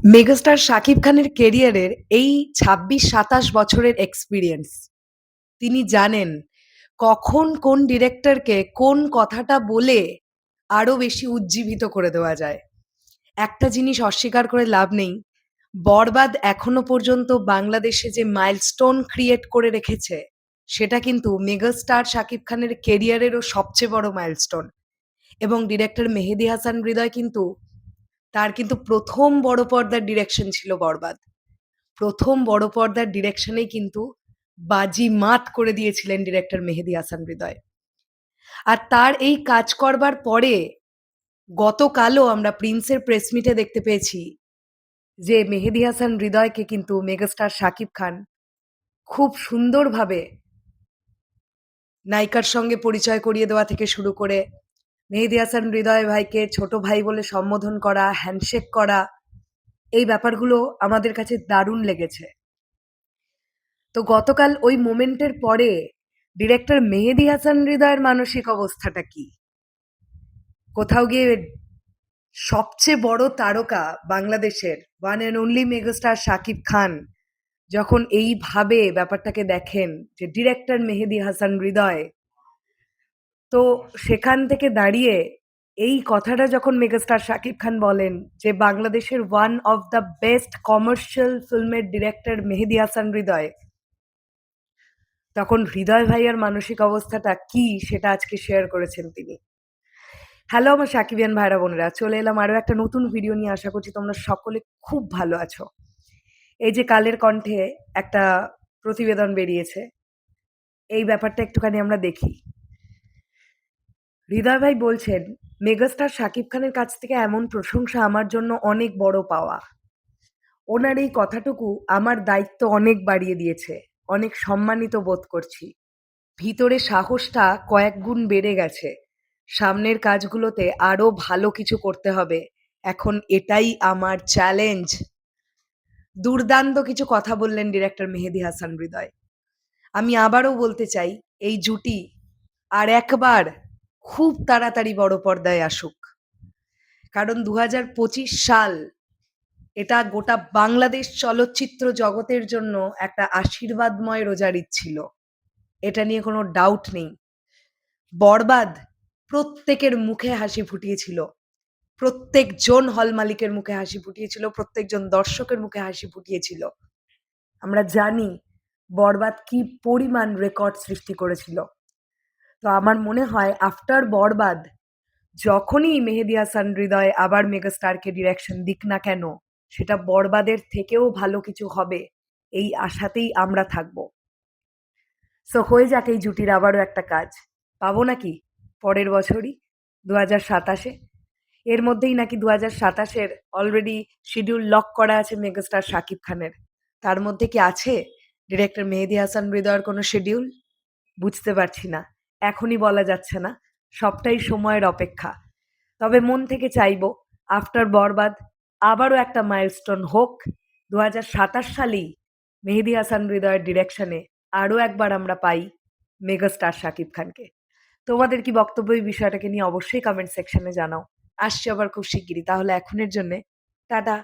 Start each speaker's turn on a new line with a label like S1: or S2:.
S1: Megastar Shakib খানের কেরিয়ারের এই ২৬-২৭ বছরের এক্সপেরিয়েন্স। তিনি জানেন কখন কোন ডিরেক্টরকে কোন কথাটা বলে আরো বেশি উজ্জীবিত করে দেওয়া যায়। একটা জিনিস অস্বীকার করে লাভ নেই, বরবাদ এখনো পর্যন্ত বাংলাদেশে যে মাইলস্টোন ক্রিয়েট করে রেখেছে, সেটা কিন্তু মেগাস্টার শাকিব খানের কেরিয়ারেরও সবচেয়ে বড় মাইলস্টোন। এবং ডিরেক্টর মেহেদী হাসান হৃদয় কিন্তু তার কিন্তু ১ম বড় পর্দার ডিরেকশন ছিল 'বরবাদ'। ১ম বড় পর্দার ডিরেকশনেই কিন্তু বাজিমাত করে দিয়েছিলেন ডিরেক্টর মেহেদী হাসান হৃদয়। আর তার এই কাজ করবার পরে গতকালও আমরা প্রিন্সের প্রেস মিটে দেখতে পেয়েছি যে মেহেদী হাসান হৃদয়কে কিন্তু মেগাস্টার শাকিব খান খুব সুন্দরভাবে নায়িকার সঙ্গে পরিচয় করিয়ে দেওয়া থেকে শুরু করে মেহেদী হাসান হৃদয় ভাইকে ছোট ভাই বলে সম্বোধন করা, হ্যান্ডশেক করা, এই ব্যাপারগুলো আমাদের কাছে দারুণ লেগেছে। তো গতকাল ওই মোমেন্টের পরে ডিরেক্টর মেহেদী হাসান হৃদয়ের মানসিক অবস্থাটা কি? কোথাও গিয়ে সবচেয়ে বড় তারকা বাংলাদেশের one and only megastar Shakib Khan যখন এইভাবে ব্যাপারটাকে দেখেন যে ডিরেক্টর মেহেদী হাসান হৃদয়, তো সেখান থেকে দাঁড়িয়ে এই কথাটা যখন মেগাস্টার শাকিব খান বলেন যে বাংলাদেশের one of the best commercial ফিল্মের ডিরেক্টর মেহেদী হাসান হৃদয়, তখন হৃদয় ভাইয়ার মানসিক অবস্থাটা কি সেটা আজকে শেয়ার করেছেন তিনি। হ্যালো আমার সাকিবিয়ান ভাইরা বোনেরা, চলে এলাম আরও একটা নতুন ভিডিও নিয়ে। আশা করছি তোমরা সকলে খুব ভালো আছো। এই যে কালের কণ্ঠে একটা প্রতিবেদন বেরিয়েছে, এই ব্যাপারটা একটুখানি আমরা দেখি। হৃদয় ভাই বলছেন, মেগাস্টার শাকিব খানের কাছ থেকে এমন প্রশংসা আমার জন্য অনেক বড় পাওয়া। ওনার এই কথাটুকু আমার দায়িত্ব অনেক বাড়িয়ে দিয়েছে, অনেক সম্মানিত বোধ করছি। ভিতরে সাহসটা কয়েক গুণ বেড়ে গেছে। সামনের কাজগুলোতে আরো ভালো কিছু করতে হবে। এখন এটাই আমার চ্যালেঞ্জ। দুর্দান্ত কিছু কথা বললেন ডিরেক্টর মেহেদী হাসান হৃদয়। আমি আবারও বলতে চাই, এই জুটি আর একবার খুব তাড়াতাড়ি বড় পর্দায় আসুক। কারণ ২০২৫ সাল এটা গোটা বাংলাদেশ চলচ্চিত্র জগতের জন্য একটা আশীর্বাদময় রোজার ঈদ ছিল। এটা নিয়ে কোনো ডাউট নেই। বরবাদ প্রত্যেকের মুখে হাসি ফুটিয়েছিল। প্রত্যেকজন হল মালিকের মুখে হাসি ফুটিয়েছিল, প্রত্যেকজন দর্শকের মুখে হাসি ফুটিয়েছিল। আমরা জানি বরবাদ কি পরিমাণ রেকর্ড সৃষ্টি করেছিল। তো আমার মনে হয় আফটার বরবাদ যখনই মেহেদী হাসান হৃদয় আবার মেগাস্টারকে ডিরেকশন দিক না কেন, সেটা বরবাদের থেকেও ভালো কিছু হবে, এই আশাতেই আমরা থাকবো। সো হয়ে যাক এই জুটির আবারও একটা কাজ। পাবো নাকি পরের বছরই ২০২৭-এ? এর মধ্যেই নাকি ২০২৭-এর অলরেডি শিডিউল লক করা আছে মেগাস্টার শাকিব খানের। তার মধ্যে কি আছে ডিরেক্টর মেহেদী হাসান হৃদয়ের কোনো শিডিউল? বুঝতে পারছি না। এখনই বলা যাচ্ছে না। সবটাই সময়ের অপেক্ষা। তবে মন থেকে চাইবো আফটার বরবাদ আবারও একটা মাইলস্টোন হোক। ২০২৭ সালেই মেহেদী হাসান হৃদয়ের ডিরেকশনে আরও একবার আমরা পাই মেগাস্টার শাকিব খানকে। তোমাদের কি বক্তব্য এই বিষয়টাকে নিয়ে অবশ্যই কমেন্ট সেকশনে জানাও। আসছি আবার খুব শিগগিরই। তাহলে এখনের জন্যে টাটা।